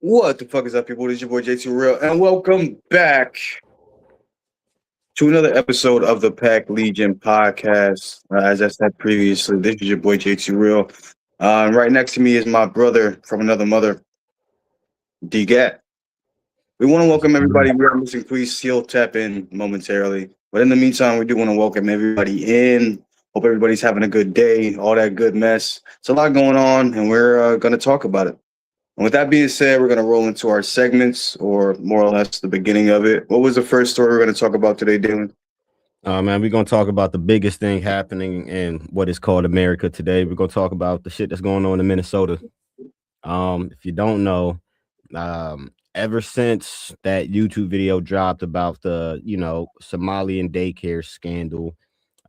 What the fuck is up, people? This is your boy JT Real, and welcome back to another episode of the Pack Legion podcast. As I said previously, this is your boy JT Real. Right next to me is my brother from another mother, D Gat. We want to welcome everybody. We are missing. Please seal tap in momentarily. But in the meantime, we do want to welcome everybody in. Hope everybody's having a good day, all that good mess. It's a lot going on, and we're going to talk about it. And with that being said, we're going to roll into our segments, or more or less the beginning of it. What was the first story we're going to talk about today, Dylan? Man, we're gonna talk about the biggest thing happening in what is called America today. We're gonna talk about the shit that's going on in Minnesota. If you don't know, ever since that YouTube video dropped about the Somalian daycare scandal,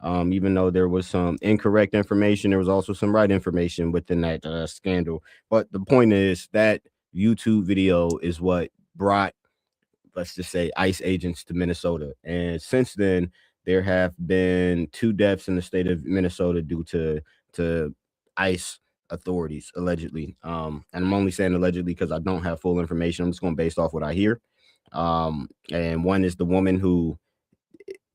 even though there was some incorrect information, there was also some right information within that scandal. But the point is that YouTube video is what brought, let's just say, ICE agents to Minnesota, and since then there have been 2 deaths in the state of Minnesota due to ICE authorities allegedly. And I'm only saying allegedly because I don't have full information. I'm just going based off what I hear. And one is the woman who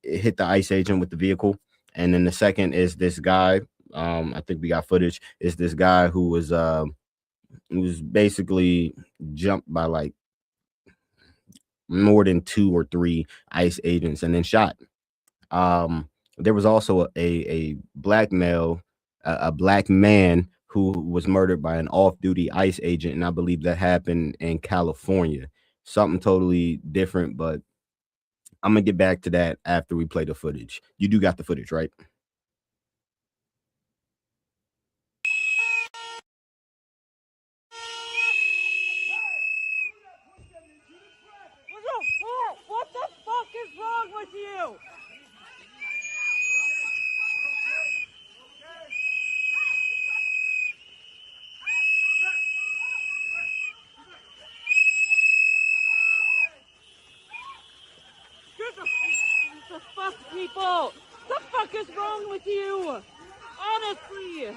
hit the ICE agent with the vehicle, and then the second is this guy. I think we got footage. Is this guy who was basically jumped by like more than 2 or 3 ICE agents and then shot. There was also a black male, a black man who was murdered by an off-duty ICE agent, and I believe that happened in California. Something totally different, but I'm gonna get back to that after we play the footage. You do got the footage, right? What the fuck is wrong with you? The fuck, people? The fuck is wrong with you? Honestly.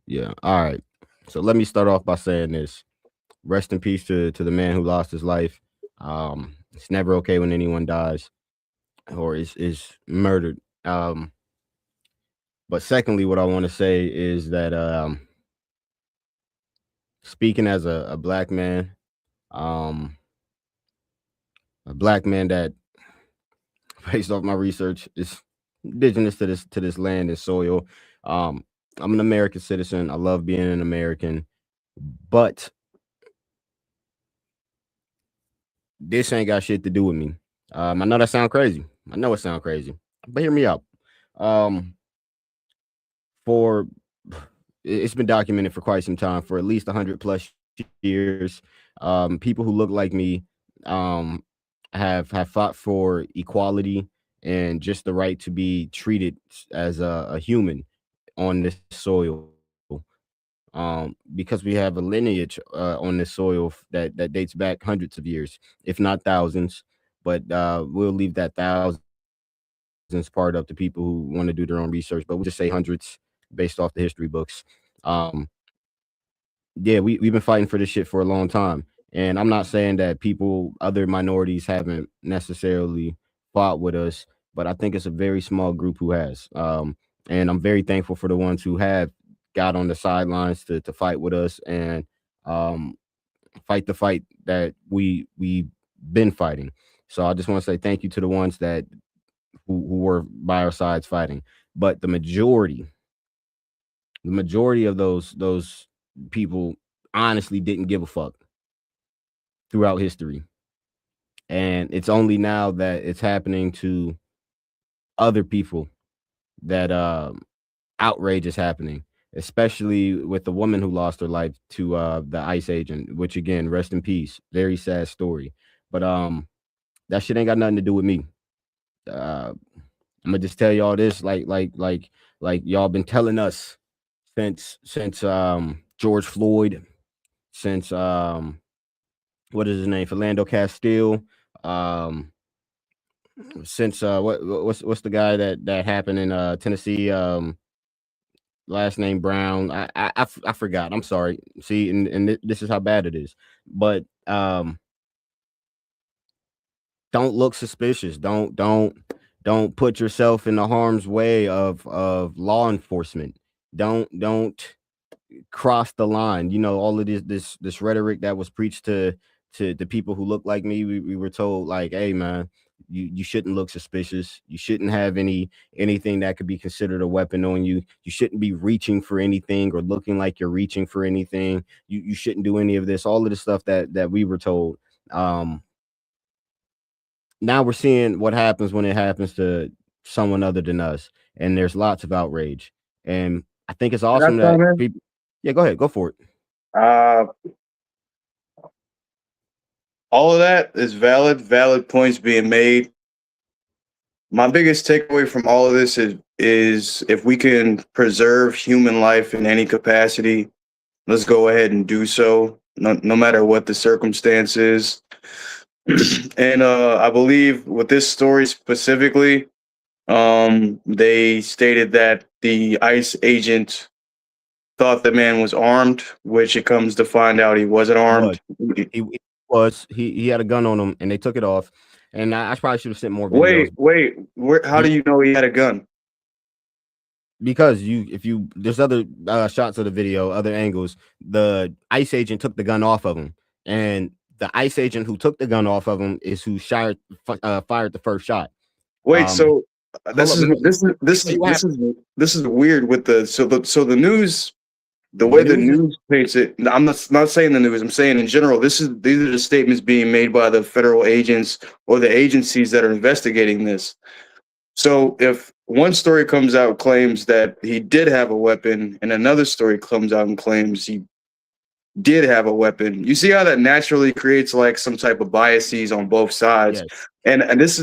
Yeah. All right. So let me start off by saying this. Rest in peace to the man who lost his life. It's never okay when anyone dies or is murdered. But secondly, what I want to say is that speaking as a black man, that based off my research is indigenous to this land and soil. I'm an American citizen. I love being an American, but this ain't got shit to do with me. I know that sound crazy. I know it sound crazy, but hear me out. For it's been documented for quite some time, for at least 100 plus years. People who look like me have fought for equality and just the right to be treated as a human on this soil. Because we have a lineage on this soil that dates back hundreds of years, if not thousands. But we'll leave that thousands part up to people who want to do their own research. But we'll just say hundreds based off the history books. Yeah, we've been fighting for this shit for a long time. And I'm not saying that other minorities haven't necessarily fought with us, but I think it's a very small group who has. And I'm very thankful for the ones who have got on the sidelines to fight with us and fight the fight that we've been fighting. So I just want to say thank you to the ones that who were by our sides fighting. But the majority of those people honestly didn't give a fuck throughout history. And it's only now that it's happening to other people that outrage is happening, especially with the woman who lost her life to the ICE agent, which again, rest in peace. Very sad story. But that shit ain't got nothing to do with me. I'm gonna just tell y'all this, like y'all been telling us since George Floyd, since what is his name, Philando Castile, um since what's the guy that happened in Tennessee, last name Brown. I forgot. I'm sorry. See, and this is how bad it is. But don't look suspicious. Don't put yourself in the harm's way of law enforcement. Don't cross the line. You know, all of this rhetoric that was preached to the people who look like me. We were told like, hey man, you shouldn't look suspicious. You shouldn't have anything that could be considered a weapon on you. You shouldn't be reaching for anything or looking like you're reaching for anything. You shouldn't do any of this. All of the stuff that we were told. Now we're seeing what happens when it happens to someone other than us, and there's lots of outrage. And I think it's Can I awesome that comment? people. Yeah, go ahead, go for it. Uh, all of that is valid points being made. My biggest takeaway from all of this is if we can preserve human life in any capacity, let's go ahead and do so, no matter what the circumstances. And I believe with this story specifically, they stated that the ICE agent thought the man was armed, which it comes to find out he wasn't He was. armed. He was. He had a gun on him, and they took it off. And I probably should have sent more Wait, videos how do you know he had a gun? because if you there's other shots of the video, other angles. The ICE agent took the gun off of him, and the ICE agent who took the gun off of him is who fired the first shot. Wait, so Hold up, let me this is weird with the news. The the way the news is news paints it, I'm not saying the news. I'm saying in general. These are the statements being made by the federal agents or the agencies that are investigating this. So if one story comes out claims that he did have a weapon, and another story comes out and claims he did have a weapon, you see how that naturally creates like some type of biases on both sides. yes. And this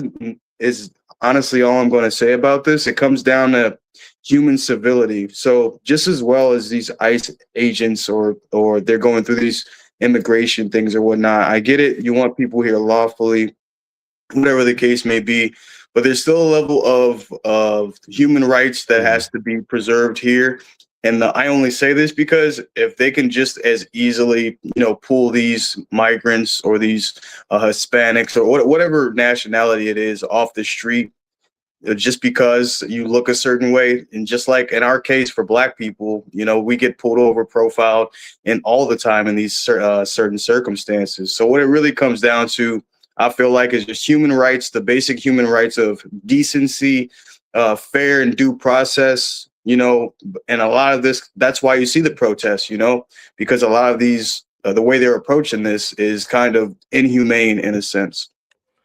is honestly all I'm going to say about this. It comes down to human civility. So just as well as these ICE agents or they're going through these immigration things or whatnot, I get it. You want people here lawfully, whatever the case may be, but there's still a level of human rights that has to be preserved here. And I only say this because if they can just as easily, pull these migrants or these Hispanics or whatever nationality it is off the street, just because you look a certain way, and just like in our case for Black people, we get pulled over, profiled, and all the time in these certain circumstances. So what it really comes down to, I feel like, is just human rights, the basic human rights of decency, fair and due process. And a lot of this, that's why you see the protests. Because a lot of these, the way they're approaching this is kind of inhumane in a sense.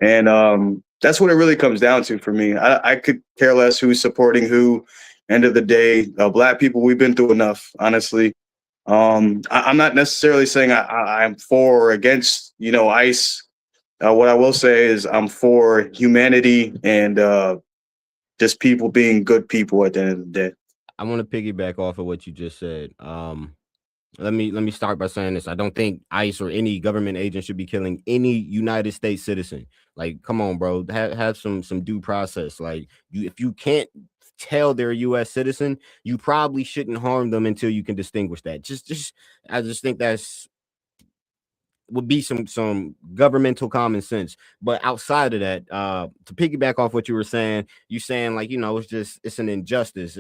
And that's what it really comes down to for me. I could care less who's supporting who. End of the day, Black people, we've been through enough, honestly. I'm not necessarily saying I'm for or against, ICE. What I will say is I'm for humanity and just people being good people at the end of the day. I want to piggyback off of what you just said. Let me start by saying this. I don't think ICE or any government agent should be killing any United States citizen. Like, come on, bro. Have some due process. Like, if you can't tell they're a U.S. citizen, you probably shouldn't harm them until you can distinguish that. I just think that's would be some governmental common sense. But outside of that, to piggyback off what you were saying, you saying like, it's an injustice.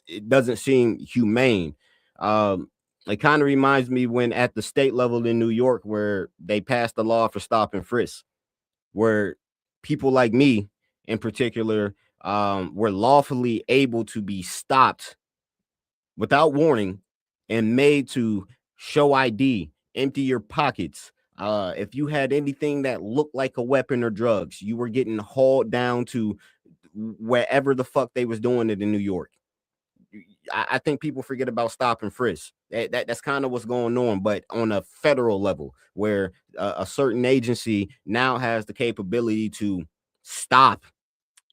It doesn't seem humane. It kind of reminds me when at the state level in New York, where they passed the law for stop and frisk, where people like me in particular were lawfully able to be stopped without warning and made to show ID, empty your pockets, If you had anything that looked like a weapon or drugs, you were getting hauled down to wherever the fuck they was doing it in New York. I think people forget about stop and frisk. That's kind of what's going on, but on a federal level, where a certain agency now has the capability to stop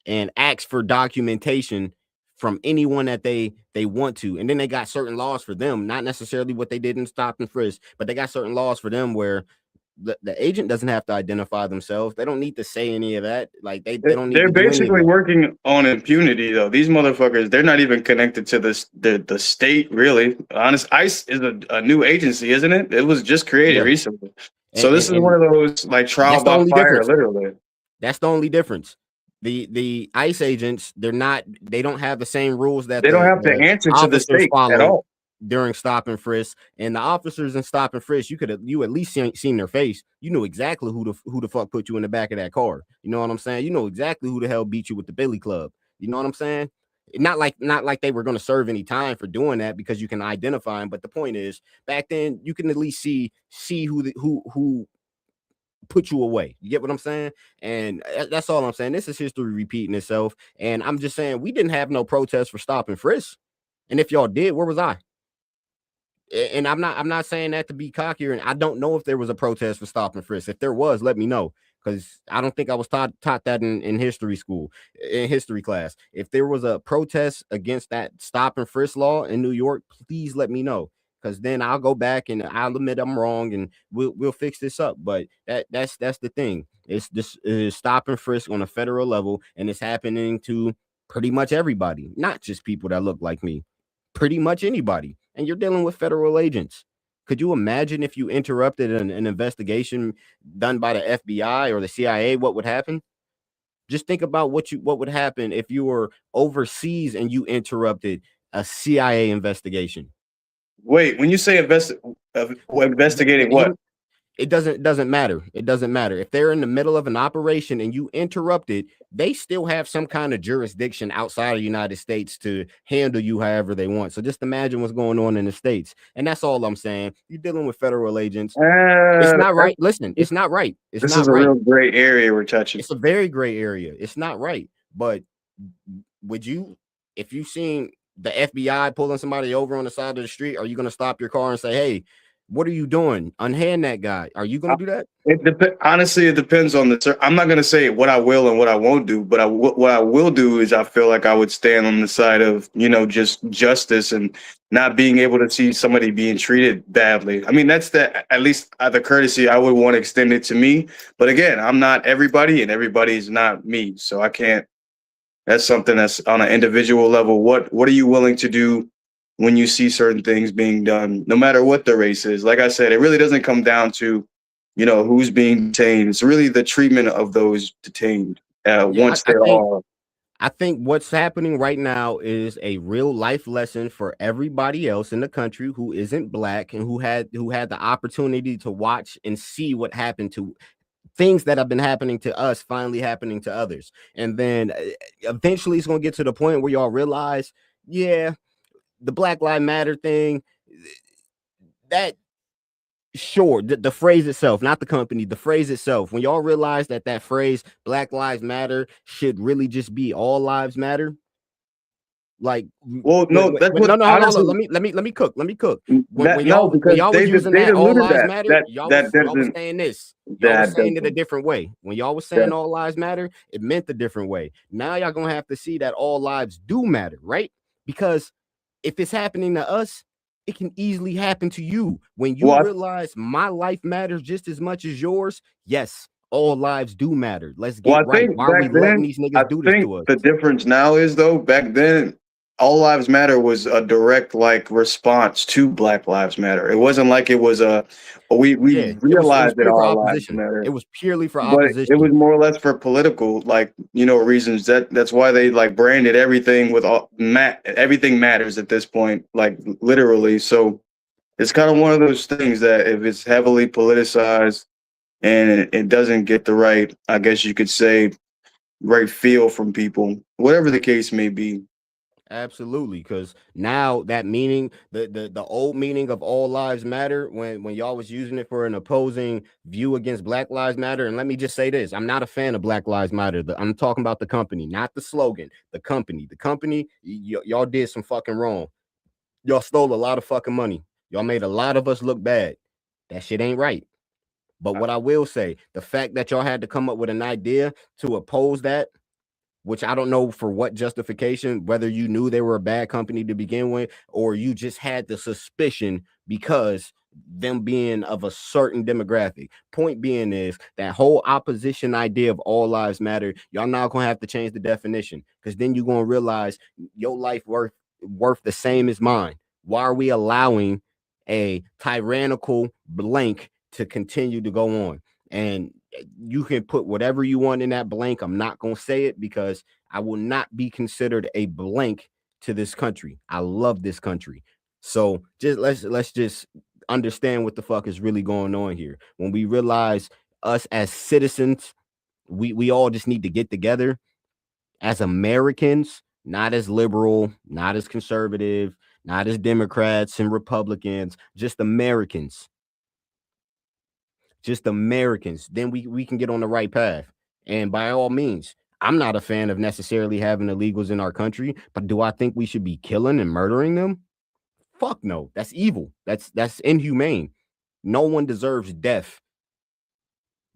and ask for documentation from anyone that they want to, and then they got certain laws for them, not necessarily what they did in stop and frisk, but they got certain laws for them where the agent doesn't have to identify themselves. They don't need to say any of that. Like they don't need They're to do any of basically that. working on impunity, though. These motherfuckers, they're not even connected to the state, really. Honest, ICE is a new agency, isn't it? It was just created Yeah, recently. and, So this and, is one and of those like trial that's the by only fire, difference. literally. That's the only difference. The ICE agents, they don't have the same rules that They don't have to the answer to the officers state at follow all. during stop and frisk. And the officers in stop and frisk, you at least seen their face. You knew exactly who the fuck put you in the back of that car. You know what I'm saying? You know exactly who the hell beat you with the billy club. You know what I'm saying? Not like they were going to serve any time for doing that because you can identify them. But the point is, back then you can at least see who put you away. You get what I'm saying? And that's all I'm saying. This is history repeating itself. And I'm just saying we didn't have no protest for stop and frisk. And if y'all did, where was I? And I'm not saying that to be cocky, and I don't know if there was a protest for stop and frisk. If there was, let me know, because I don't think I was taught that in history school, in history class. If there was a protest against that stop and frisk law in New York, please let me know, because then I'll go back and I'll admit I'm wrong, and we'll fix this up. But that's the thing. It's this is stop and frisk on a federal level, and it's happening to pretty much everybody, not just people that look like me, pretty much anybody. And you're dealing with federal agents. Could you imagine if you interrupted an investigation done by the FBI or the CIA? What would happen? Just think about what would happen if you were overseas and you interrupted a CIA investigation. Wait, when you say investigating what? It doesn't matter. It doesn't matter. If they're in the middle of an operation and you interrupt it, they still have some kind of jurisdiction outside of the United States to handle you however they want. So just imagine what's going on in the States. And that's all I'm saying. You're dealing with federal agents. It's not right. Listen, it's not right. It's This not is a right. real gray area we're touching. It's a very gray area. It's not right. But would you, if you seen the FBI pulling somebody over on the side of the street, are you going to stop your car and say, hey, what are you doing? Unhand that guy. Are you going to do that? Honestly, it depends on I'm not going to say what I will and what I won't do, but what I will do is I feel like I would stand on the side of, just justice and not being able to see somebody being treated badly. I mean, that's at least the courtesy I would want extended to me. But again, I'm not everybody and everybody's not me. So I can't. That's something that's on an individual level. What are you willing to do when you see certain things being done, no matter what the race is? Like I said, it really doesn't come down to, who's being detained. It's really the treatment of those detained once they're all. I think what's happening right now is a real life lesson for everybody else in the country who isn't black and who had the opportunity to watch and see what happened to things that have been happening to us finally happening to others. And then eventually it's going to get to the point where y'all realize, yeah, the Black Lives Matter thing, that sure, the phrase itself, not the company, the phrase itself, when y'all realize that phrase Black Lives Matter should really just be all lives matter. Like, well, no, that's what. No, honestly, hold on. Let me cook. When because y'all was using they that all diluted lives that. matter, y'all was saying this. Y'all was saying it a different way. When y'all was saying all lives matter, it meant a different way. Now y'all gonna have to see that all lives do matter, right? Because if it's happening to us, it can easily happen to you. When you realize my life matters just as much as yours, yes, all lives do matter. Let's get right. Why are we letting these niggas do this to us? The difference now is, though, back then, All Lives Matter was a direct response to Black Lives Matter. It wasn't like it was we realized that all lives matter. It was purely for but opposition. It was more or less for political reasons. That's why they branded everything with everything matters at this point, literally. So it's kind of one of those things that if it's heavily politicized and it doesn't get the right, I guess you could say, right feel from people, whatever the case may be. Absolutely, because now that meaning, the old meaning of all lives matter, when y'all was using it for an opposing view against Black Lives Matter. And let me just say this: I'm not a fan of Black Lives Matter. I'm talking about the company, not the slogan. The company, y'all did some fucking wrong. Y'all stole a lot of fucking money. Y'all made a lot of us look bad. That shit ain't right. But what I will say, the fact that y'all had to come up with an idea to oppose that, which I don't know for what justification, whether you knew they were a bad company to begin with, or you just had the suspicion because them being of a certain demographic. Point being is that whole opposition idea of all lives matter. Y'all now gonna have to change the definition, because then you're gonna realize your life worth the same as mine. Why are we allowing a tyrannical blank to continue to go on? And you can put whatever you want in that blank. I'm not going to say it because I will not be considered a blank to this country. I love this country. So just let's just understand what the fuck is really going on here. When we realize us as citizens, we all just need to get together as Americans, not as liberal, not as conservative, not as Democrats and Republicans, just Americans, then we can get on the right path. And by all means, I'm not a fan of necessarily having illegals in our country, but do I think we should be killing and murdering them? Fuck no. That's evil. That's inhumane. No one deserves death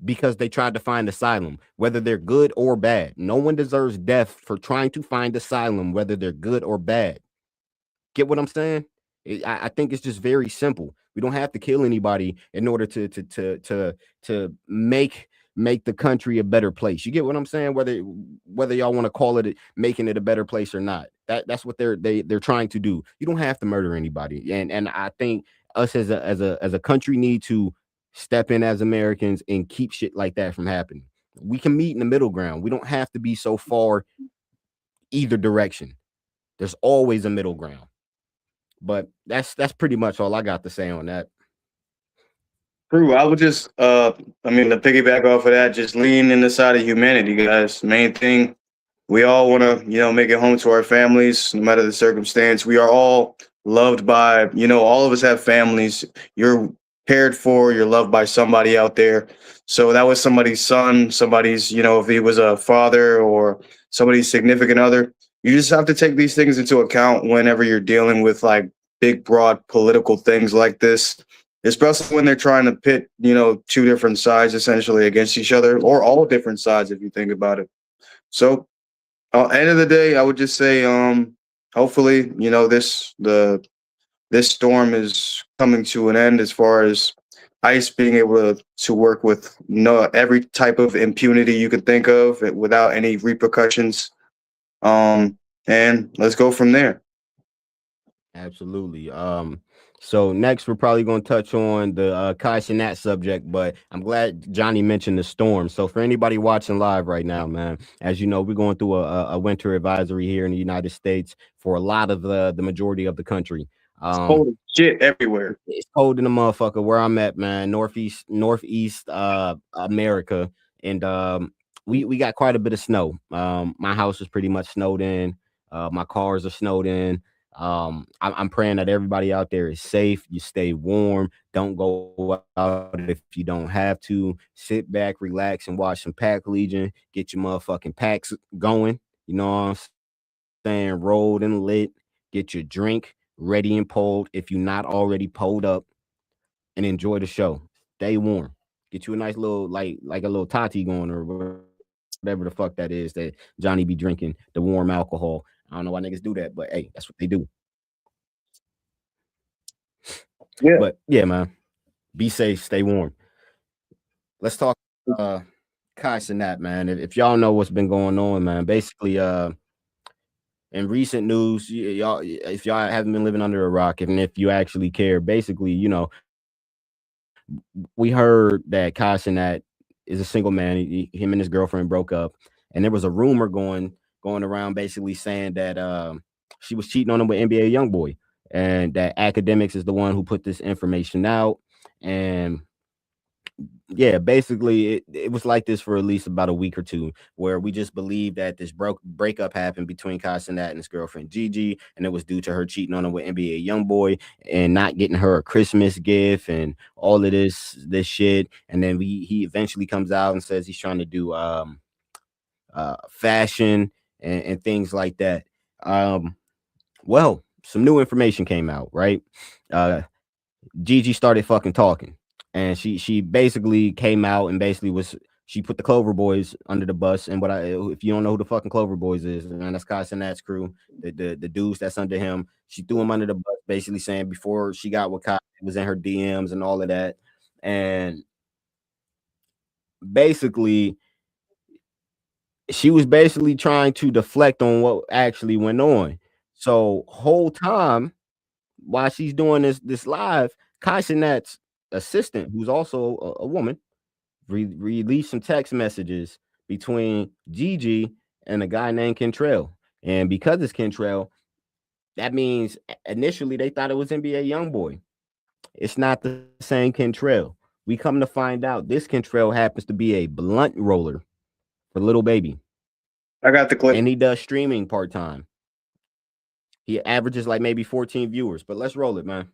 because they tried to find asylum, whether they're good or bad. No one deserves death for trying to find asylum, whether they're good or bad. Get what I'm saying? I think it's just very simple. We don't have to kill anybody in order to make the country a better place. You get what I'm saying? Whether y'all want to call it making it a better place or not. That's what they're trying to do. You don't have to murder anybody. And I think us as a country need to step in as Americans and keep shit like that from happening. We can meet in the middle ground. We don't have to be so far either direction. There's always a middle ground. But that's pretty much all I got to say on that. True. I would just, I mean, to piggyback off of that, just lean in the side of humanity, guys. Main thing, we all want to, make it home to our families, no matter the circumstance. We are all loved by, all of us have families. You're cared for, you're loved by somebody out there. So that was somebody's son, somebody's, if he was a father or somebody's significant other. You just have to take these things into account whenever you're dealing with like big, broad political things like this, especially when they're trying to pit, two different sides essentially against each other, or all different sides if you think about it. So, end of the day, I would just say, hopefully, this storm is coming to an end as far as ICE being able to work with no every type of impunity you could think of without any repercussions. And let's go from there. Absolutely. So next we're probably going to touch on the Kai Cenat subject, but I'm glad Johnny mentioned the storm. So for anybody watching live right now, man, as you know, we're going through a winter advisory here in the United States for a lot of the majority of the country. Holy shit everywhere. It's cold in the motherfucker where I'm at, man. Northeast America. And we got quite a bit of snow. My house is pretty much snowed in. My cars are snowed in. I'm praying that everybody out there is safe. You stay warm. Don't go out if you don't have to. Sit back, relax, and watch some Pack Legion. Get your motherfucking packs going. You know what I'm saying? Rolled and lit. Get your drink ready and pulled if you're not already pulled up, and enjoy the show. Stay warm. Get you a nice little like a little toddy going or whatever the fuck that is that Johnny be drinking, the warm alcohol. I don't know why niggas do that, but hey, that's what they do. Yeah. But yeah, man, be safe, stay warm. Let's talk Kai Cenat, man. If y'all know what's been going on, man, basically in recent news, y'all, if y'all haven't been living under a rock, and if you actually care, basically, we heard that Kai Cenat is a single man. Him and his girlfriend broke up, and there was a rumor going around basically saying that she was cheating on him with NBA YoungBoy, and that Academics is the one who put this information out. And Yeah, basically it was like this for at least about a week or two, where we just believed that this breakup happened between Kai Cenat and his girlfriend Gigi, and it was due to her cheating on him with NBA YoungBoy and not getting her a Christmas gift and all of this shit. And then he eventually comes out and says he's trying to do fashion and things like that. Well, some new information came out, right? Gigi started fucking talking, and she basically came out and basically she put the Clover Boys under the bus. And if you don't know who the fucking Clover Boys is, man, that's Kai Cenat's crew, the dudes that's under him. She threw him under the bus, basically saying before she got with Kai, it was in her DMs and all of that. And basically, she was basically trying to deflect on what actually went on. So whole time while she's doing this live, Kai Cenat's assistant, who's also a woman, released some text messages between Gigi and a guy named Kentrell. And because it's Kentrell, that means initially they thought it was NBA YoungBoy. It's not the same Kentrell. We come to find out this Kentrell happens to be a blunt roller for Little Baby. I got the clip. And he does streaming part-time. He averages like maybe 14 viewers, but let's roll it, man.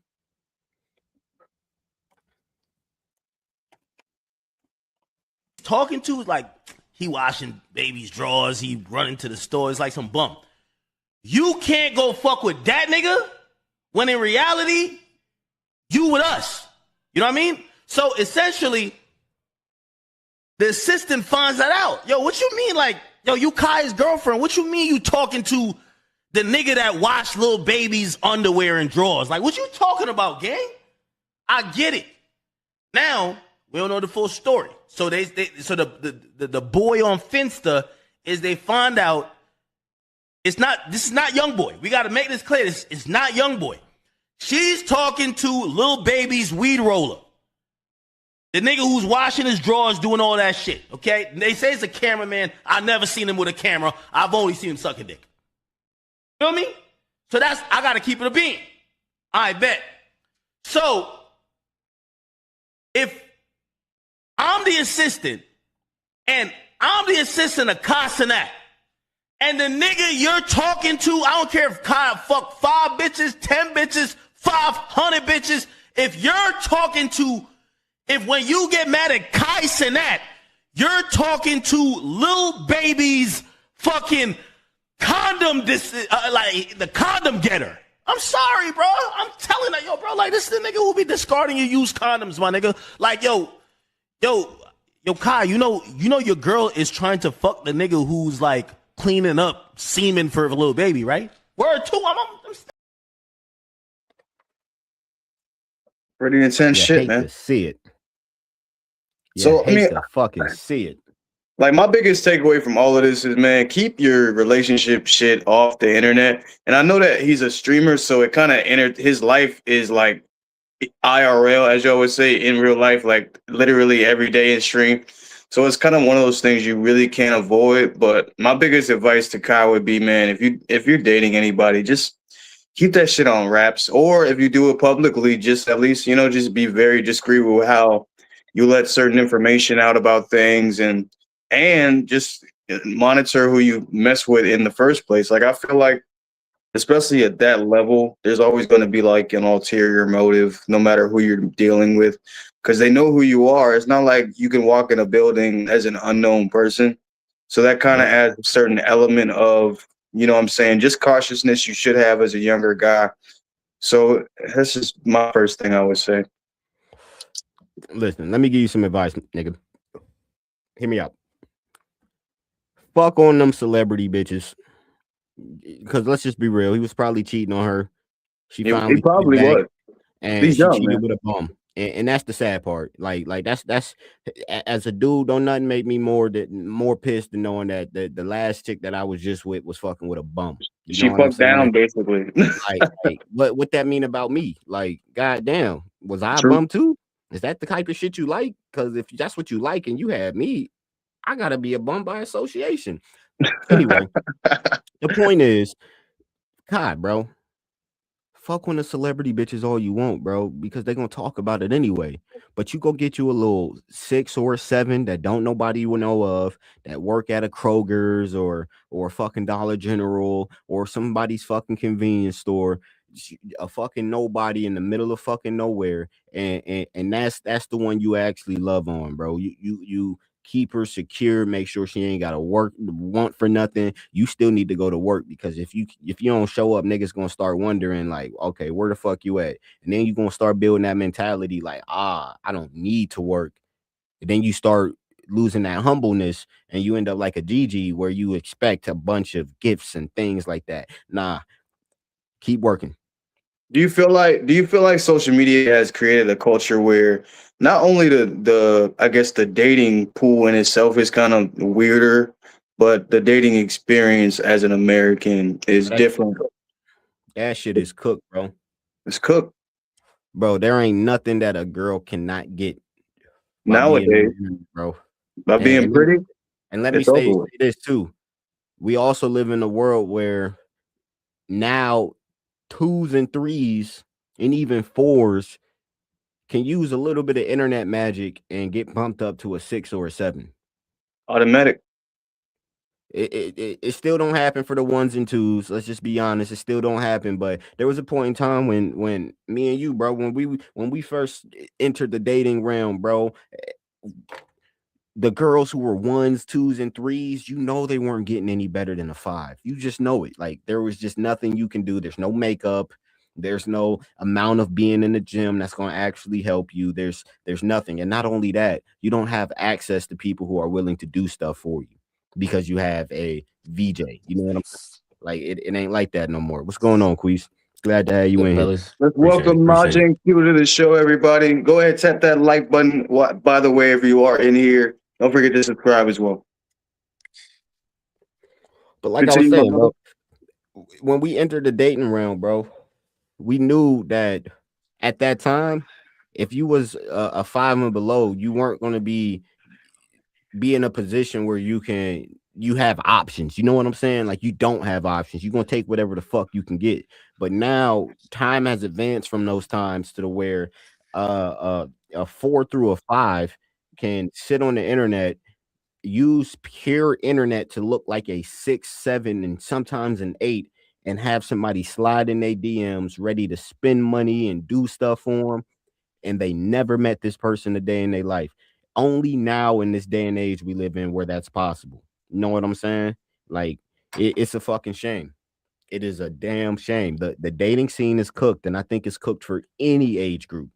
Talking to like he washing baby's drawers, he running to the store. It's like some bum. You can't go fuck with that nigga when in reality, you with us. You know what I mean? So essentially, the assistant finds that out. Yo, what you mean? Like, yo, you Kai's girlfriend. What you mean you talking to the nigga that washed little baby's underwear and drawers? Like, what you talking about, gang? I get it. Now, we don't know the full story. So the boy on Finsta is they find out this is not YoungBoy. We got to make this clear. It's not YoungBoy. She's talking to Lil Baby's weed roller. The nigga who's washing his drawers, doing all that shit, okay? They say it's a cameraman. I've never seen him with a camera. I've only seen him suck a dick. You know what I mean? So I got to keep it a bean. I bet. So, if I'm the assistant, and I'm the assistant of Kai Cenat, and the nigga you're talking to, I don't care if Kai fuck 5 bitches, 10 bitches, 500 bitches, if you're talking to, if when you get mad at Kai Cenat, you're talking to Lil Baby's fucking condom, like the condom getter. I'm sorry, bro. I'm telling that, yo, bro, like this is the nigga who be discarding your used condoms, my nigga. Like, yo, Kai, you know your girl is trying to fuck the nigga who's like cleaning up semen for a little baby, right? Word two, I'm Pretty intense shit, man. To see it. So I mean, to fucking see it. Like my biggest takeaway from all of this is, man, keep your relationship shit off the internet. And I know that he's a streamer, so it kind of his life is like IRL, as you always say, in real life, like literally every day in stream. So it's kind of one of those things you really can't avoid. But my biggest advice to Kai would be, man, if you're dating anybody, just keep that shit on wraps. Or if you do it publicly, just at least, just be very discreet with how you let certain information out about things and just monitor who you mess with in the first place. Like, I feel like, especially at that level, there's always going to be like an ulterior motive, no matter who you're dealing with, because they know who you are. It's not like you can walk in a building as an unknown person. So that kind of adds a certain element of, what I'm saying, just cautiousness you should have as a younger guy. So that's just my first thing I would say. Listen, let me give you some advice, nigga. Hear me out. Fuck on them celebrity bitches. Because let's just be real, he was probably cheating on her. She finally he probably was, and he's she young, cheated man. with a bum, and that's the sad part. Like that's as a dude, don't nothing make me more pissed than knowing that the last chick that I was just with was fucking with a bum. She fucked down, basically. like what that mean about me? Like, goddamn, was I a bum too? Is that the type of shit you like? Because if that's what you like and you had me, I gotta be a bum by association. Anyway, the point is, God, bro, fuck on the celebrity bitches all you want, bro, because they're gonna talk about it anyway. But you go get you a little 6 or 7 that don't nobody will know of, that work at a Kroger's or fucking Dollar General or somebody's fucking convenience store, a fucking nobody in the middle of fucking nowhere, and that's the one you actually love on, bro. You keep her secure, make sure she ain't gotta want for nothing. You still need to go to work, because if you don't show up, niggas gonna start wondering like, okay, where the fuck you at? And then you gonna start building that mentality like, I don't need to work. And then you start losing that humbleness, and you end up like a Gigi where you expect a bunch of gifts and things like that. Nah, keep working. Do you feel like social media has created a culture where not only the I guess the dating pool in itself is kind of weirder, but the dating experience as an American is different? That shit is cooked, bro. It's cooked Bro, there ain't nothing that a girl cannot get by nowadays. bro. By being pretty, And let me it's say over with. this too. We also live in a world where now 2s and 3s and even 4s can use a little bit of internet magic and get bumped up to a 6 or a 7. Automatic. It still don't happen for the 1s and 2s. Let's just be honest. It still don't happen. But there was a point in time when me and you, bro, when we first entered the dating realm, bro, the girls who were 1s, 2s, and 3s, you know they weren't getting any better than a 5. You just know it. Like, there was just nothing you can do. There's no makeup. There's no amount of being in the gym that's going to actually help you. There's nothing. And not only that, you don't have access to people who are willing to do stuff for you because you have a VJ. You know what I'm saying? Like, it ain't like that no more. What's going on, Queez? Glad to have you in here. Let's welcome Majin Q to the show, everybody. Go ahead, tap that like button. By the way, if you are in here, don't forget to subscribe as well. But like I was saying, bro, when we entered the dating realm, bro, we knew that at that time, if you was a 5 and below, you weren't going to be in a position where you have options. You know what I'm saying? Like, you don't have options. You're going to take whatever the fuck you can get. But now time has advanced from those times to the where a 4 through a 5 can sit on the internet, use pure internet to look like a 6, 7, and sometimes an 8, and have somebody slide in their DMs ready to spend money and do stuff for them, and they never met this person a day in their life. Only now in this day and age we live in where that's possible. You know what I'm saying? Like, it's a fucking shame. It is a damn shame. The dating scene is cooked, and I think it's cooked for any age group.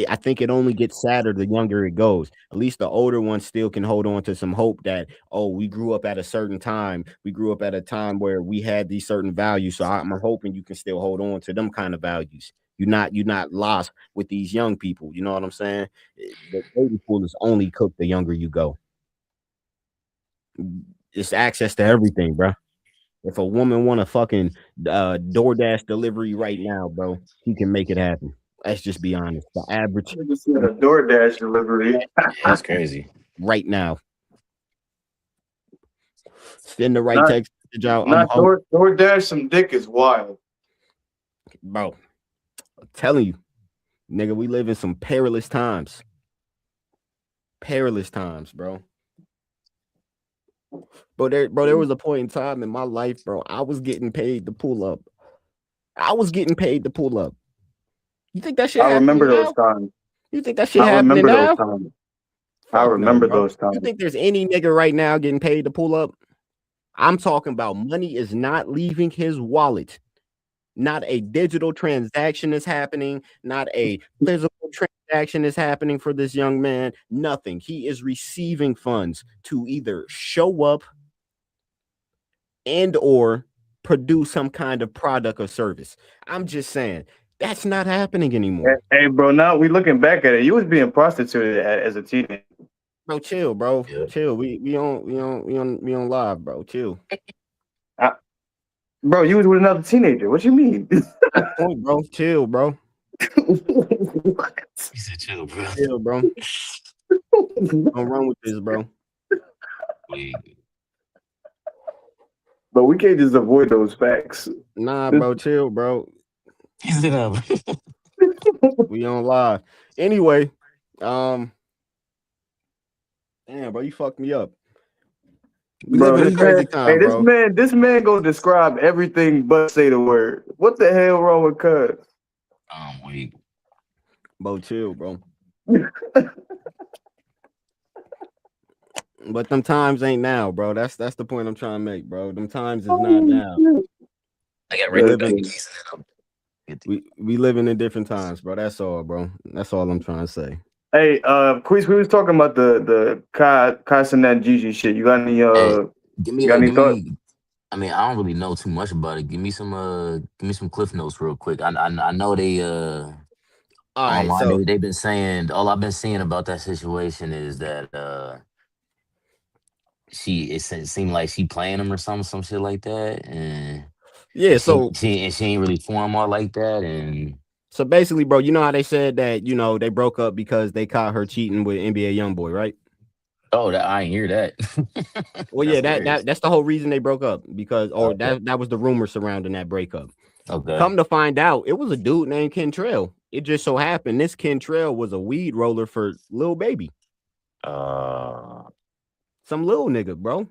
I think it only gets sadder the younger it goes. At least the older ones still can hold on to some hope that, oh, we grew up at a certain time. We grew up at a time where we had these certain values. So I'm hoping you can still hold on to them kind of values. You're not lost with these young people. You know what I'm saying? The dating pool is only cooked the younger you go. It's access to everything, bro. If a woman want a fucking DoorDash delivery right now, bro, she can make it happen. Let's just be honest. The average a DoorDash delivery. That's crazy. Right now. Send the right text message out. DoorDash some dick is wild. Bro, I'm telling you, nigga, we live in some perilous times. Perilous times, bro. There was a point in time in my life, bro, I was getting paid to pull up. You think that shit happening remember now? those times. You think that shit happening now? I remember those times. You think there's any nigga right now getting paid to pull up? I'm talking about money is not leaving his wallet. Not a digital transaction is happening. Not a physical transaction is happening for this young man. Nothing. He is receiving funds to either show up and or produce some kind of product or service. I'm just saying that's not happening anymore. Hey, bro, now we looking back at it. You was being prostituted as a teenager. Bro, chill, bro. Yeah. Chill. We on live, bro. Chill. Bro, you was with another teenager. What you mean? Bro, chill, bro. What? He said chill, bro. Chill, bro. Don't run with this, bro. But we can't just avoid those facts. Nah, bro, chill, bro. He said, We on live. Anyway, damn, bro, you fucked me up. We live Bro, in a this man, crazy hey, time, bro. this man gonna describe everything but say the word. What the hell wrong with Cuz? wait. Bro, chill, bro. But them times ain't now, bro. That's the point I'm trying to make, bro. Them times is not now. I got We ready live back in case. we living in different times, bro. That's all, bro. That's all I'm trying to say. Hey, Quiz, we was talking about the Kai Cenat Gigi shit. You got any Hey, you got any give thoughts? me. I mean, I don't really know too much about it. Give me some cliff notes real quick. I know they All right, online so they've been saying all I've been seeing about that situation is that it seemed like she playing him or some shit like that, yeah, she ain't really for him all like that, and so basically, bro, you know how they said that, they broke up because they caught her cheating with NBA YoungBoy, right? oh, that I ain't hear that. Well, That's yeah, that, hilarious. that that's the whole reason they broke up because, or Okay, that was the rumor surrounding that breakup. okay. Come to find out, it was a dude named Kentrell. It just so happened this Kentrell was a weed roller for Lil Baby, Uh, some little nigga, bro,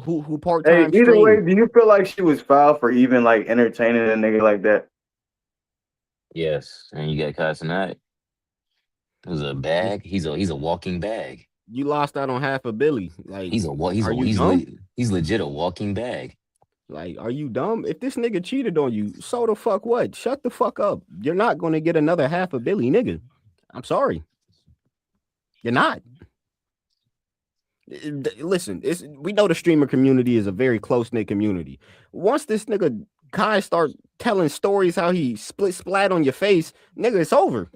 who part Hey, time either way, stream. do you feel like she was foul for even like entertaining a nigga like that? yes, and you got Casanat. It was a bag. He's a walking bag. You lost out on half a billy. Like, are you dumb? He's legit a walking bag. Like, are you dumb? If this nigga cheated on you, so the fuck what? Shut the fuck up. You're not gonna get another half a billy, nigga. I'm sorry. You're not. Listen, we know the streamer community is a very close-knit community. Once this nigga Kai start telling stories how he splat on your face, nigga, it's over.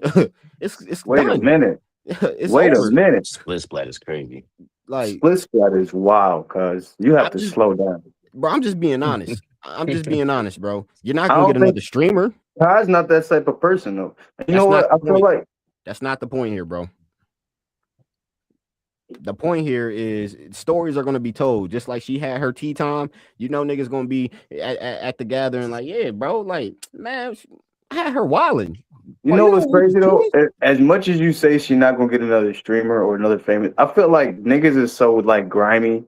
it's Wait a done. minute. It's Wait a over. minute. Split splat is crazy. Like, Split splat is wild, cuz you have to slow down. bro, I'm just being honest. I'm just being honest, bro. You're not I gonna get don't think another streamer. Kai's not that type of person though. You know That's not what? the I feel point. like That's not the point here, bro. The point here is stories are going to be told. Just like she had her tea time, niggas going to be at the gathering like, yeah, bro, like, man, I had her wilding. you Bro, know you know what's what crazy was though? doing? As much as you say she's not gonna get another streamer or another famous, I feel like niggas is so like grimy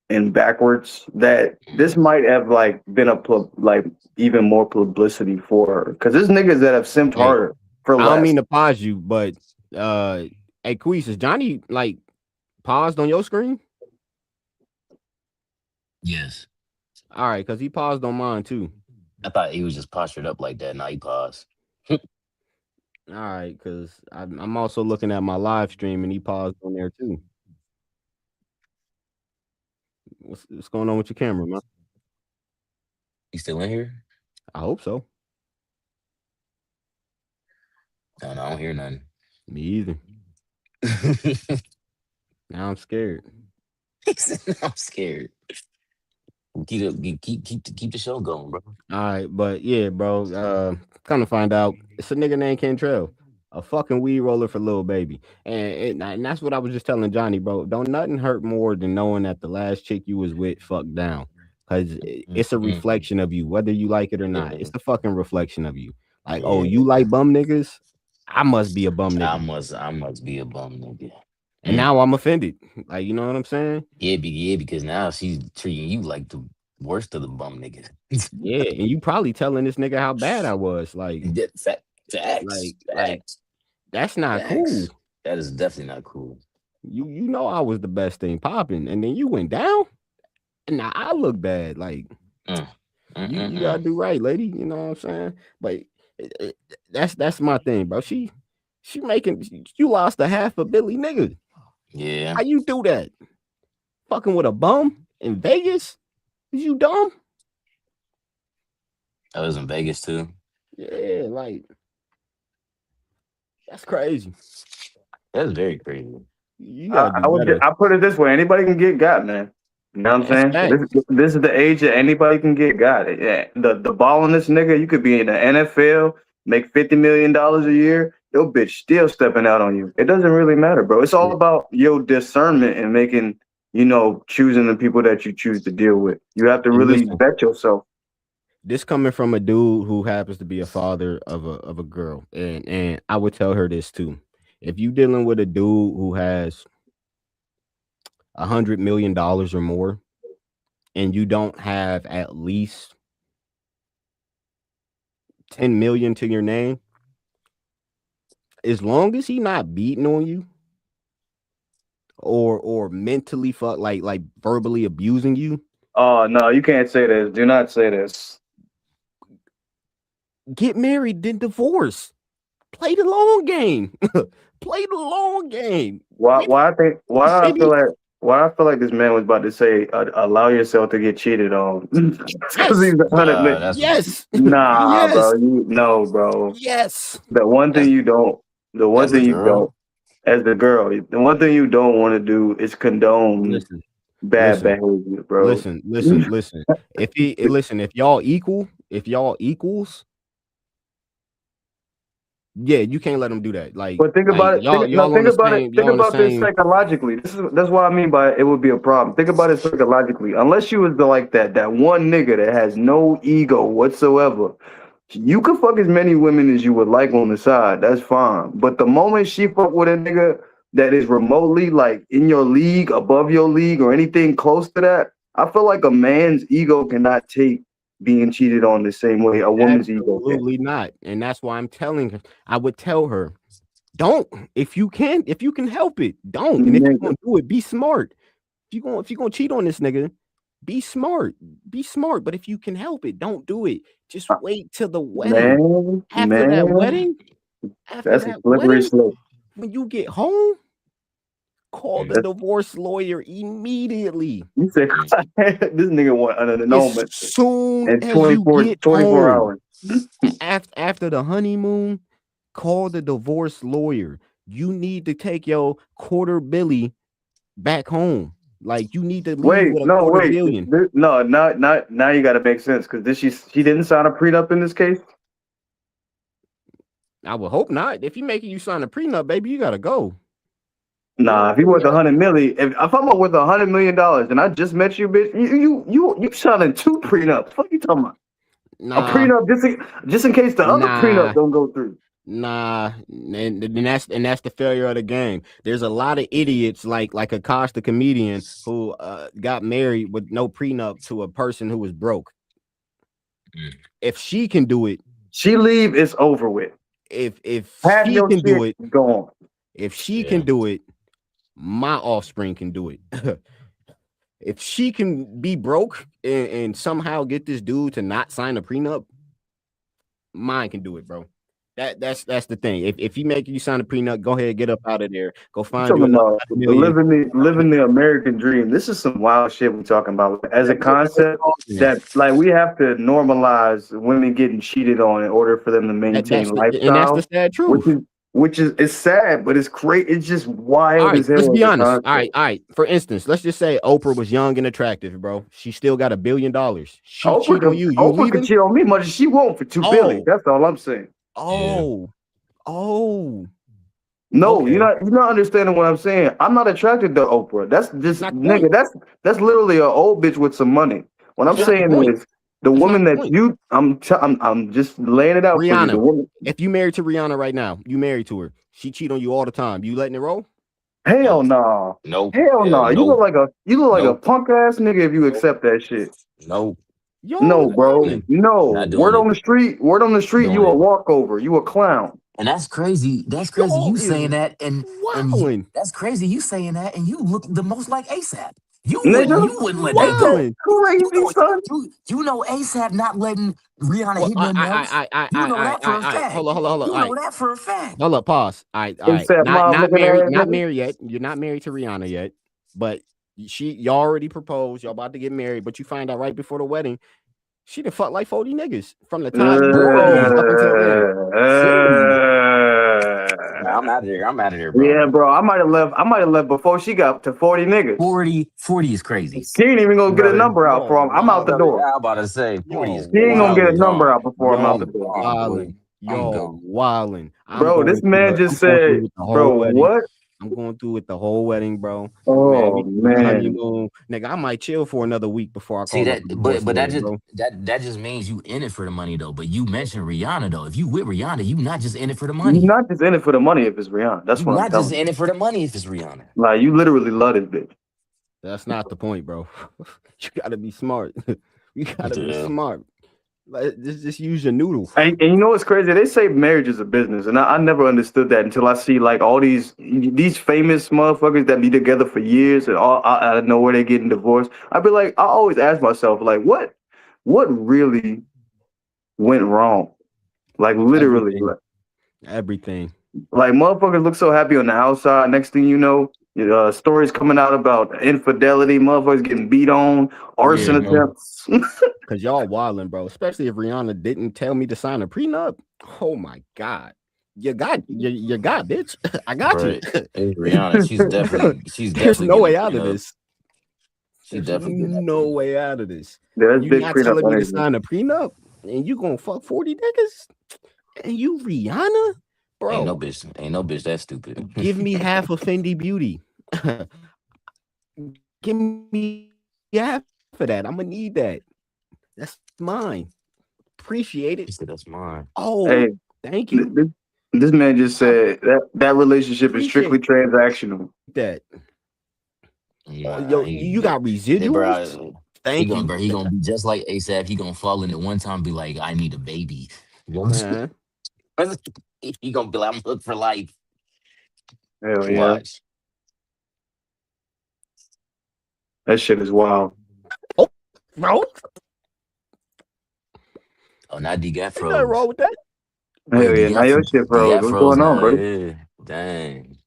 and backwards that this might have like been like even more publicity for her because there's niggas that have simped Hey, harder for I don't less. mean to pause you, but hey, Queese, is Johnny like paused on your screen? Yes. All right, because he paused on mine too. I thought he was just postured up like that. Now he paused. All right, because I'm also looking at my live stream and he paused on there too. What's going on with your camera, man? He still in here? I hope so. No, I don't hear nothing. Me either. Now I'm scared. He said, I'm scared. Keep the show going, bro. All right, but yeah, bro. Come to find out, it's a nigga named Kentrell, a fucking weed roller for Lil Baby, and that's what I was just telling Johnny, bro. Don't nothing hurt more than knowing that the last chick you was with fucked down, because it's a reflection of you, whether you like it or not. Yeah. It's the fucking reflection of you. Like, oh, Yeah. you like bum niggas? I must be a bum nigga, I must be a bum nigga. and now I'm offended. Like, you know what I'm saying? Yeah, because now she's treating you like the worst of the bum niggas. Yeah, and you probably telling this nigga how bad I was. Like, Facts. that's not cool. That is definitely not cool. You know I was the best thing popping, and then you went down, and now I look bad. Like, you gotta do right, lady. You know what I'm saying? But that's my thing, bro. She making you lost a half a billy, nigga. Yeah. How you do that? Fucking with a bum in Vegas? Is you dumb? I was in Vegas too. Yeah, like that's crazy. That's very crazy. You gotta do better. I put it this way: anybody can get got, man. You know what I'm saying? This is the age that anybody can get got. Yeah, the ball on this nigga, you could be in the NFL, make $50 million a year. Your bitch still stepping out on you. It doesn't really matter, bro. It's all about your discernment and making, choosing the people that you choose to deal with. You have to And really listen, vet yourself. this coming from a dude who happens to be a father of a girl, and I would tell her this too. If you dealing with a dude who has $100 million or more, and you don't have at least 10 million to your name, as long as he not beating on you or mentally like verbally abusing you, Oh no, you can't say this. Do not say this. get married, then divorce. Play the long game. Play the long game. Why? Maybe Why I feel like this man was about to say, allow yourself to get cheated on. Because yes, he's 100 million. That's yes, Nah, yes, bro. No, bro. yes. The one thing that's you don't. The one that's the thing you don't. girl. As the girl, the one thing you don't want to do is condone Listen, bad listen, behavior, bro. listen. If y'all equals, yeah, you can't let them do that. Like, But think like about it. y'all, y'all on the same, Think y'all on the about this same. psychologically. That's what I mean by it would be a problem. Think about it psychologically. Unless you was like that one nigga that has no ego whatsoever, you could fuck as many women as you would like on the side. That's fine. But the moment she fuck with a nigga that is remotely like in your league, above your league, or anything close to that, I feel like a man's ego cannot take being cheated on the same way a woman's ego can. Absolutely not. And that's why I'm telling her. I would tell her, don't. If you can help it, don't. And if you're Nigga. gonna do it, be smart. If you're gonna cheat on this nigga, be smart. Be smart. But if you can help it, don't do it. Just wait till the wedding. After that Man, wedding, after that's a that slippery wedding, slope. when you get home, call the Mm, divorce lawyer immediately. You said mm. this nigga want an As annulment soon in as you get 24 home. hours. After the honeymoon, call the divorce lawyer. You need to take your quarter billy back home. Like, you need to leave Wait, with a no, quarter wait. billion. No, not now you gotta make sense because this she didn't sign a prenup in this case. I would hope not. If you making you sign a prenup, baby, you gotta go. Nah, if you worth 100 million, if I'm worth $100 million and I just met you, bitch, you signing two prenups. What you talking about? A Nah, prenup just in case the other prenup nah, don't go through. nah. And that's the failure of the game. There's a lot of idiots like Akash the comedian who got married with no prenup to a person who was broke. Mm. If she can do it, She leave, it's over with. if Have she your can do shit it, gone. if she Yeah. can do it, my offspring can do it. If she can be broke and somehow get this dude to not sign a prenup, mine can do it, bro. That's the thing. If he make you sign a prenup, go ahead, get up out of there. Go You find you talking another about 100 million. living the American dream. This is some wild shit we're talking about. As a concept that like we have to normalize women getting cheated on in order for them to maintain That's the lifestyle, sad which truth. is it's sad, but it's great. It's just All wild right, as hell let's as be a honest. concept. All right. For instance, let's just say Oprah was young and attractive, bro. She still got $1 billion. She cheat on you. You Oprah could leaving? cheat on me much as she want for 2 billion. Oh, That's all I'm saying. Yeah. oh, oh. No, Okay. you're not understanding what I'm saying. I'm not attracted to Oprah. That's just Not the nigga. point. That's literally an old bitch with some money. What I'm That's not the saying point. is the That's not woman the that point. I'm just laying it out for you. The Rihanna. woman, If you married to Rihanna right now, you married to her. She cheat on you all the time. You letting it roll? hell Nope. no, Nope. hell no. You look Nope. like a Nope. punk ass nigga if you Nope. accept that shit. Nope. Y'all No, Not doing bro. it. wildin'. No. Not doing it. Word on the street. Doing You a it. walkover. You a clown. And that's crazy. That's crazy. Y'all You is saying that, wildin'. that's crazy. You saying that, and you look the most like ASAP. Nigga, You wouldn't let that ain't that go. Wildin'. crazy, son? You know ASAP not letting Rihanna Well, hit nothing else. You know that for a I fact. hold on, hold on, hold on. You All know right, that for a fact. hold up, pause. All right. ASAP mob looking ass Not nigga. married yet. You're not married to Rihanna yet, but y'all already proposed. Y'all about to get married, but you find out right before the wedding, she done fucked like 40 niggas from the time you proposed 40. up until then. 40. Nah, I'm out of here. I'm out of here, bro. Yeah, bro. I might have left before she got to 40 niggas. 40 is crazy. She ain't even gonna get a Brother, number out for y'all him. I'm out the door. I'm about to say 40 is Y'all She ain't gonna get a wildin'. number gone. out before I'm out Y'all the door. Gone, boy. wildin'. I'm Y'all gone. wildin'. Bro, this man I'm just going through said, with the whole bro, wedding. what? I'm going through with the whole wedding, bro. Man, Oh we do the man, honeymoon. Nigga, I might chill for another week before I See call up that, a divorce but that lawyer, just bro. that just means you in it for the money though. But you mentioned Rihanna though. If you with Rihanna, you not just in it for the you're money. not just in it for the money if it's Rihanna. That's You what I'm not just telling you. in it for the money if it's Rihanna. Like you literally love this bitch. That's not the point, bro. You gotta be smart. You What gotta the be hell? smart. Like, just use your noodle. And you know what's crazy? They say marriage is a business, and I never understood that until I see like all these famous motherfuckers that be together for years, and all I know where they getting divorced. I'd be like, I always ask myself, like, what really went wrong? Like literally, Everything. Everything. like motherfuckers look so happy on the outside. Next thing you know, stories coming out about infidelity, motherfuckers getting beat on, arson Yeah, bro. attempts. Cause y'all wilding, bro. Especially if Rihanna didn't tell me to sign a prenup. Oh my god. You got, bitch. I got you. But it's Rihanna. She's There's definitely no getting a way out of prenup. this. She's There's definitely getting that no prenup. way out of this. That's You big not prenup telling me to energy. sign a prenup and you gonna fuck 40 niggas? And you Rihanna? Bro, Ain't no bitch that stupid. give me half of Fendi Beauty. Give me half of that. I'm gonna need that. That's mine. Appreciate She it. said that's mine. Oh, Hey, thank th- you. this, this man just I said that relationship is strictly appreciate transactional. that. Oh, Nah, yo, you got hey, residuals? bro, Thank you. he gonna be just like ASAP. He gonna fall in at one time, and be like, I need a baby. You know what Man, I'm saying? He gonna be like, I'm hooked for life. Hell yeah, Watch. that shit is wild. bro, Oh, now D got ain't nothing wrong froze. with that. Wait, Hell yeah, now your shit D froze. got What's froze going on, now. buddy? Yeah, dang.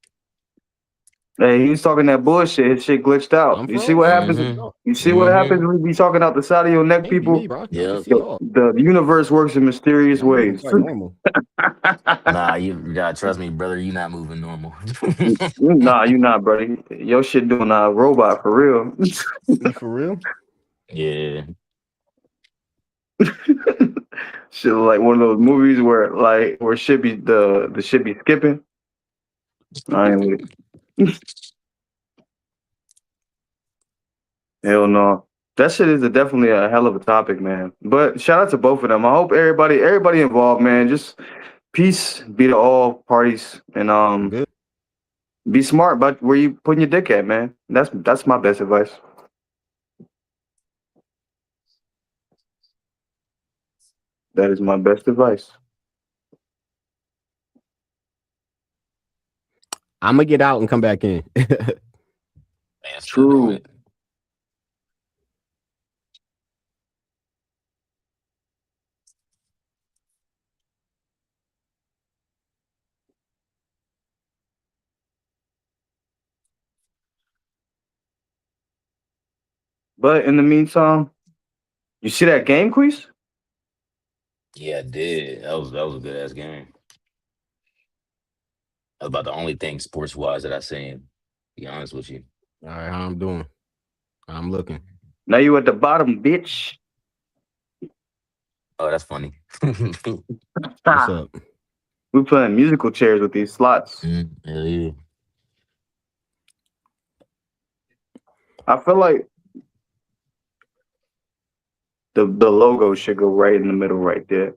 Hey, he was talking that bullshit. His shit glitched out. I'm You see what froze. happens? Mm-hmm. You see what happens Mm-hmm. when you be talking out the side of your neck, Can't be me, people? bro. I can Yep. see y'all. The universe works in mysterious I'm moving ways. quite normal. Nah, you gotta trust me, brother. You not moving normal. Nah, you not, buddy. Your shit doing a robot for real. For real? Yeah. Shit like one of those movies where shit be the shit be skipping. I ain't with it. Hell no. That shit is definitely a hell of a topic, man. But shout out to both of them. I hope everybody involved, man, just peace be to all parties and Good. be smart about where you putting your dick at, man. That's my best advice. That is my best advice. I'm gonna get out and come back in. Man, still doing True. it. But in the meantime, you see that game quiz? Yeah, I did. That was a good ass game. That's about the only thing sports wise that I seen. Be honest with you. All right, how I'm doing? I'm looking. Now you at the bottom, bitch. Oh, that's funny. What's Ah, up? we playing musical chairs with these slots. Hell yeah. I feel like the logo should go right in the middle, right there.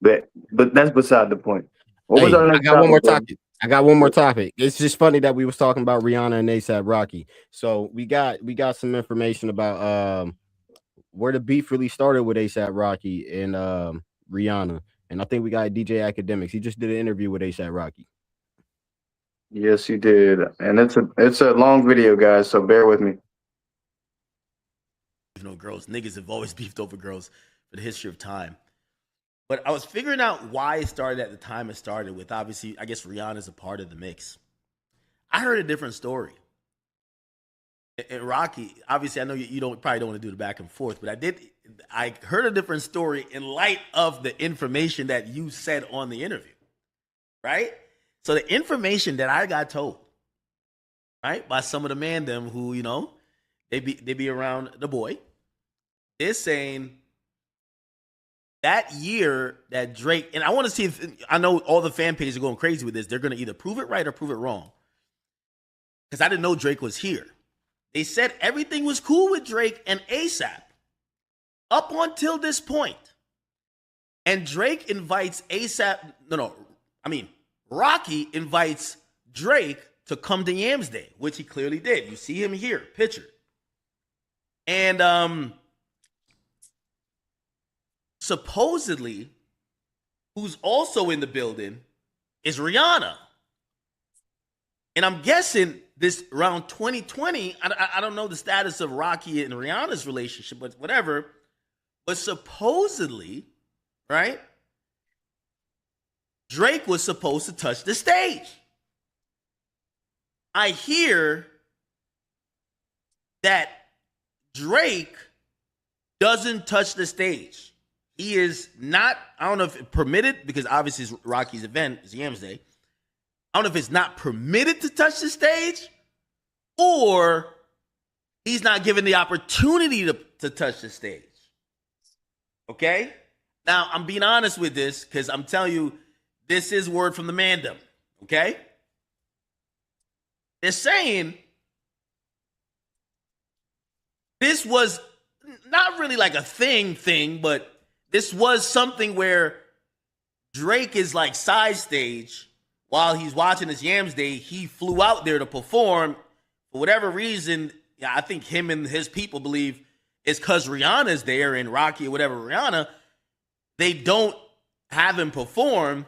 But that's beside the point. What was Hey, our I next got one more topic, bro? topic. I got one more topic. It's just funny that we was talking about Rihanna and ASAP Rocky. So we got some information about where the beef really started with ASAP Rocky and Rihanna. And I think we got DJ Academics. He just did an interview with ASAP Rocky. Yes, you did, and it's a long video, guys. So bear with me. Girls. Niggas have always beefed over girls for the history of time. But I was figuring out why it started at the time it started with. Obviously, I guess Rihanna's a part of the mix. I heard a different story. And Rocky, obviously, I know you probably don't want to do the back and forth, but I heard a different story in light of the information that you said on the interview, right? So the information that I got told, right, by some of the man them who, they be around the boy, is saying that year that Drake, and I want to see if, I know all the fan pages are going crazy with this. They're going to either prove it right or prove it wrong. because I didn't know Drake was here. They said everything was cool with Drake and ASAP up until this point. And Drake invites Rocky invites Drake to come to Yams Day, which he clearly did. You see him here, pictured. And supposedly, who's also in the building is Rihanna. And I'm guessing this around 2020, I don't know the status of Rocky and Rihanna's relationship, but whatever. But supposedly, right, Drake was supposed to touch the stage. I hear that Drake doesn't touch the stage. He is not, I don't know if it's permitted, because obviously it's Rocky's event, it's Yams Day. I don't know if it's not permitted to touch the stage, or he's not given the opportunity to touch the stage. Okay? Now, I'm being honest with this, because I'm telling you, this is word from the mandem. Okay? They're saying this was not really like a thing, but this was something where Drake is like side stage while he's watching his Yams Day. He flew out there to perform. For whatever reason, I think him and his people believe it's because Rihanna's there and Rocky or whatever Rihanna, they don't have him perform.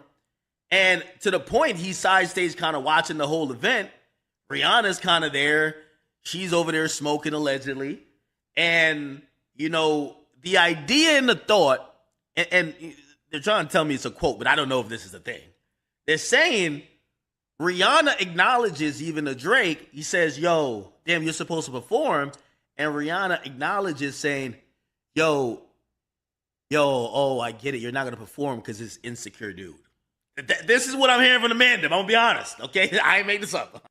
And to the point, he's side stage kind of watching the whole event. Rihanna's kind of there. She's over there smoking allegedly. And, you know, the idea and the thought, and they're trying to tell me it's a quote, but I don't know if this is a thing. They're saying Rihanna acknowledges even to Drake. He says, yo, damn, you're supposed to perform. And Rihanna acknowledges saying, yo, oh, I get it. You're not going to perform because it's insecure, dude. This is what I'm hearing from the mandem. I'm going to be honest, okay? I ain't made this up.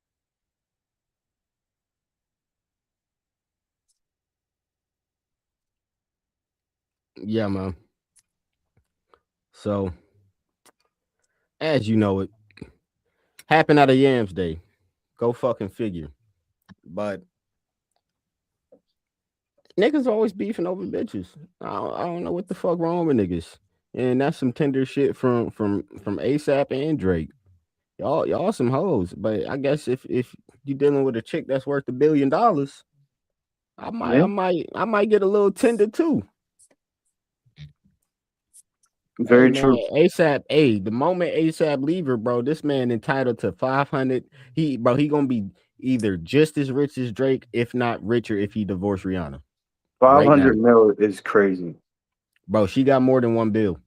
Yeah, man. So, as you know, it happened at a Yams Day. Go fucking figure. But niggas always beefing over bitches. I don't know what the fuck wrong with niggas. And that's some tender shit from ASAP and Drake. Y'all some hoes. But I guess if you dealing with a chick that's worth $1 billion, I might get a little tender too. Very man, true. ASAP, the moment ASAP leave her, bro, this man entitled to 500. He gonna be either just as rich as Drake, if not richer, if he divorced Rihanna. 500 mil is crazy, bro. She got more than $1 billion.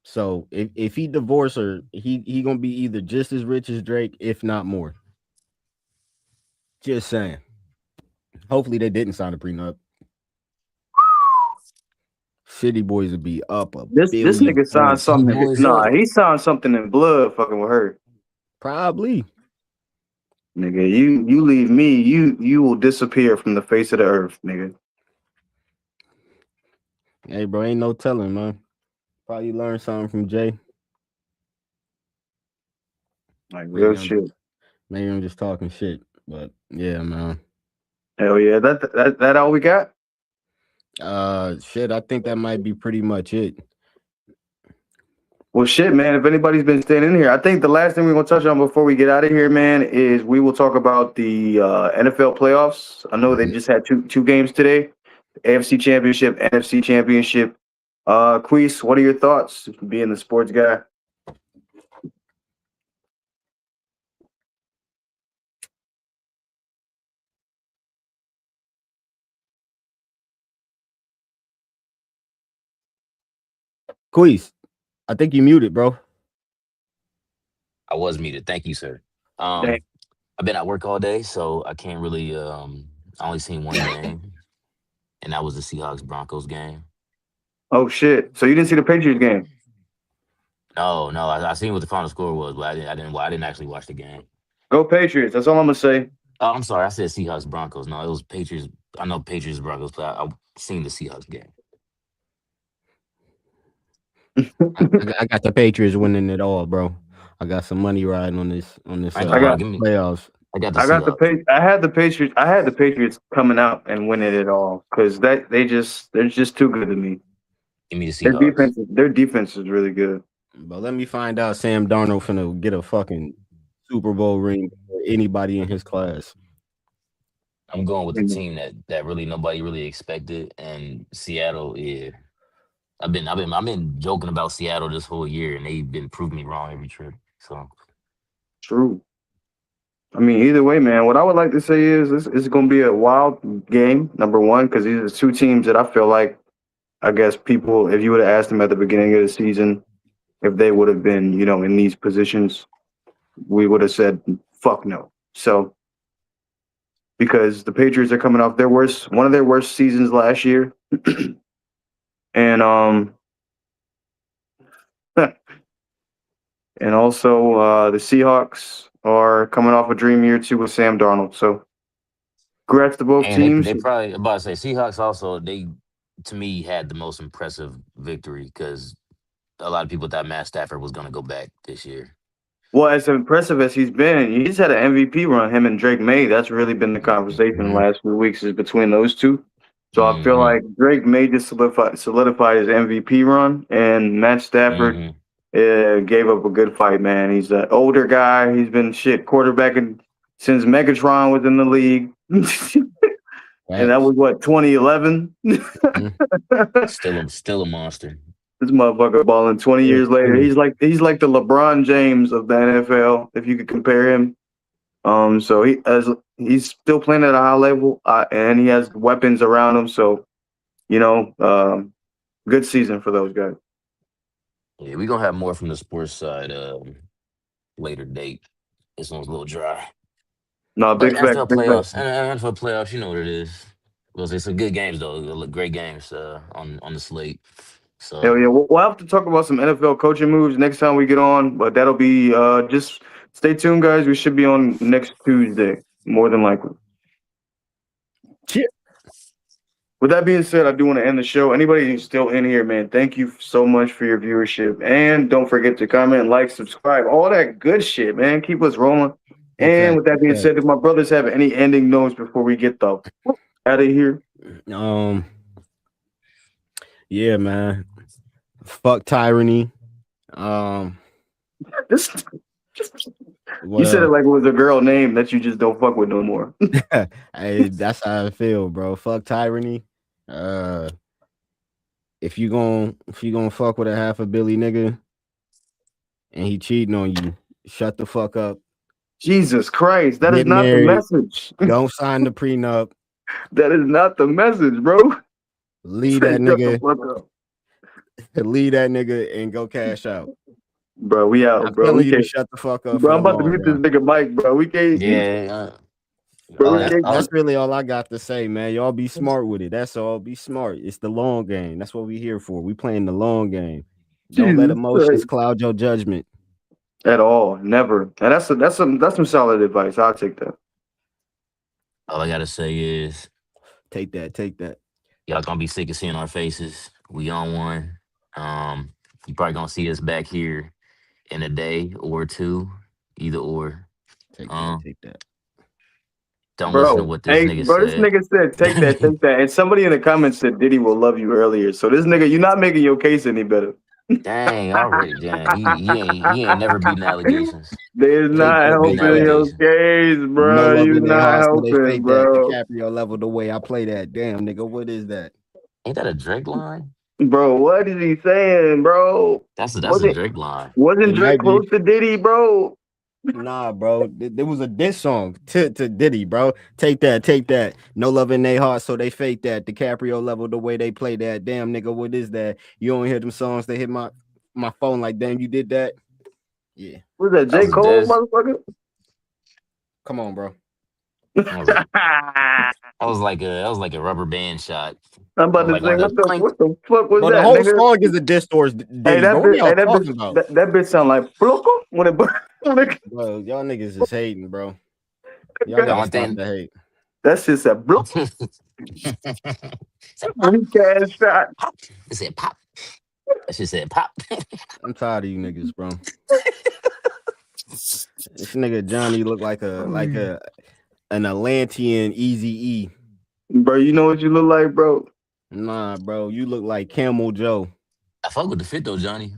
So if he divorced her, he gonna be either just as rich as Drake, if not more. Just saying. Hopefully they didn't sign a prenup. City Boys would be up a This nigga signed something. He signed something in blood fucking with her. Probably. Nigga, you leave me, you will disappear from the face of the earth, nigga. Hey, bro, ain't no telling, man. Probably learned something from Jay. Like real shit. Maybe I'm just talking shit, but yeah, man. Hell yeah, that all we got? Shit, I think that might be pretty much it. Well, shit, man, if anybody's been staying in here, I think the last thing we're going to touch on before we get out of here, man, is we will talk about the NFL playoffs. I know they just had two games today, AFC Championship, NFC Championship. Queese, what are your thoughts, being the sports guy? Queese, I think you muted, bro. I was muted. Thank you, sir. I've been at work all day, so I can't really. I only seen one game, and that was the Seahawks Broncos game. Oh shit! So you didn't see the Patriots game? No, I seen what the final score was, but I didn't actually watch the game. Go Patriots! That's all I'm gonna say. Oh, I'm sorry. I said Seahawks Broncos. No, it was Patriots. I know Patriots Broncos, but I've seen the Seahawks game. I got the Patriots winning it all, bro. I got some money riding on this playoffs. I got the I got the Seahawks. I had the Patriots. I had the Patriots coming out and winning it all because they're just too good to me. Give me the Seahawks. Their defense is really good. But let me find out Sam Darnold finna get a fucking Super Bowl ring before anybody in his class. I'm going with the team that really nobody really expected, and Seattle. Yeah, I've been joking about Seattle this whole year, and they've been proving me wrong every trip. So True. I mean, either way, man. What I would like to say is it's going to be a wild game. Number one, because these are two teams that I feel like, I guess people, if you would have asked them at the beginning of the season, if they would have been, in these positions, we would have said, fuck no. So, because the Patriots are coming off one of their worst seasons last year. And, and also the Seahawks are coming off a dream year too with Sam Darnold. So, congrats to both and teams. they probably about to say Seahawks also they to me had the most impressive victory because a lot of people thought Matt Stafford was going to go back this year. Well, as impressive as he's been, he's had an MVP run, him and Drake May. That's really been the conversation the last few weeks is between those two. So I feel like Drake May just solidified his MVP run, and Matt Stafford gave up a good fight, man. He's an older guy. He's been quarterbacking since Megatron was in the league. And that was 2011. Still a monster. This motherfucker balling 20 years later. He's like the LeBron James of the NFL, if you could compare him. So he's still playing at a high level, and he has weapons around him. So, good season for those guys. Yeah, we're gonna have more from the sports side later date. This one's a little dry. No, But big fact. NFL playoffs, you know what it is. Well, it's some good games though. Great games on the slate. So Hell yeah, we'll have to talk about some NFL coaching moves next time we get on, but that'll be just stay tuned, guys. We should be on next Tuesday, more than likely. Yeah. With that being said, I do want to end the show. Anybody who's still in here, man, thank you so much for your viewership. And don't forget to comment, like, subscribe, all that good shit, man. Keep us rolling. And with that being said, if my brothers have any ending notes before we get out of here? Yeah, man. Fuck tyranny. You said it like it was a girl name that you just don't fuck with no more. Hey, that's how I feel, bro. Fuck tyranny. If you gonna fuck with a half a Billy nigga and he cheating on you, shut the fuck up. Jesus Christ, that is not the message. Don't sign the prenup. That is not the message, bro. Leave that nigga. Leave that nigga and go cash out. Bro, we out, I'm bro. telling you to shut the fuck up. Bro, I'm about to mute this nigga mic, bro. We can't. Yeah. Bro, that's really all I got to say, man. Y'all be smart with it. That's all. Be smart. It's the long game. That's what we here for. We playing the long game. Don't let emotions cloud your judgment. At all. Never. And that's some solid advice. I'll take that. All I gotta say is take that. Y'all gonna be sick of seeing our faces. We on one. You probably gonna see us back here in a day or two. Either or. Take that. Don't listen to what this nigga said. This nigga said, take that. And somebody in the comments said Diddy will love you earlier. So this nigga, you're not making your case any better. Dang, already, dang. He ain't never beaten allegations. They're not helping your case, bro. No, you're not helping, bro. DiCaprio level the way I play that. Damn, nigga, what is that? Ain't that a Drake line? Bro, what is he saying, bro? That's a Drake line. Wasn't Drake close to Diddy, bro? Nah, bro. There was a diss song to Diddy, bro. Take that. No love in their heart, so they fake that. DiCaprio level the way they play that. Damn, nigga, what is that? You don't hear them songs? They hit my phone like, damn, you did that. Yeah. Was that J. Cole, motherfucker? Come on, bro. That was like a rubber band shot. I'm about to say, what the fuck was that? The whole song is a diss towards Diddy. Hey, that bitch sound like Bloco when it. Bro, y'all niggas is hating, bro. Y'all gotta stop the hate. That's just a block. Cash shot. It said pop. That shit said pop. I'm tired of you niggas, bro. This nigga Johnny look like an Atlantean Easy E. Bro, you know what you look like, bro? Nah, bro, you look like Camel Joe. I fuck with the fit though, Johnny.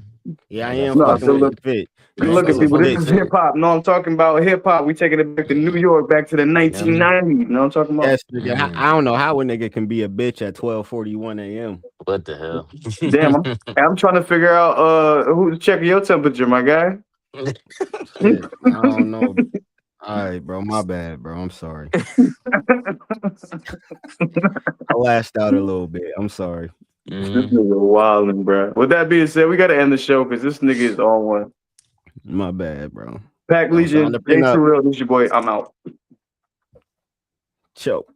Yeah, I Like, am No, fucking good with look. the fit. Good You looking still a people. This bitch. is hip hop. No, I'm talking about hip hop. We taking it back to New York, back to the 1990s. No, I'm talking about. Yes, nigga. I don't know how a nigga can be a bitch at 12:41 a.m. What the hell? Damn, I'm trying to figure out who's checking your temperature, my guy. Shit, I don't know. All right, bro. My bad, bro. I'm sorry. I lashed out a little bit. I'm sorry. This nigga wildin', bro. With that being said, we gotta end the show because this nigga is on one. My bad, bro. Pack I'm Legion, starting to pin J up. Too Real. This your boy. I'm out. Choke.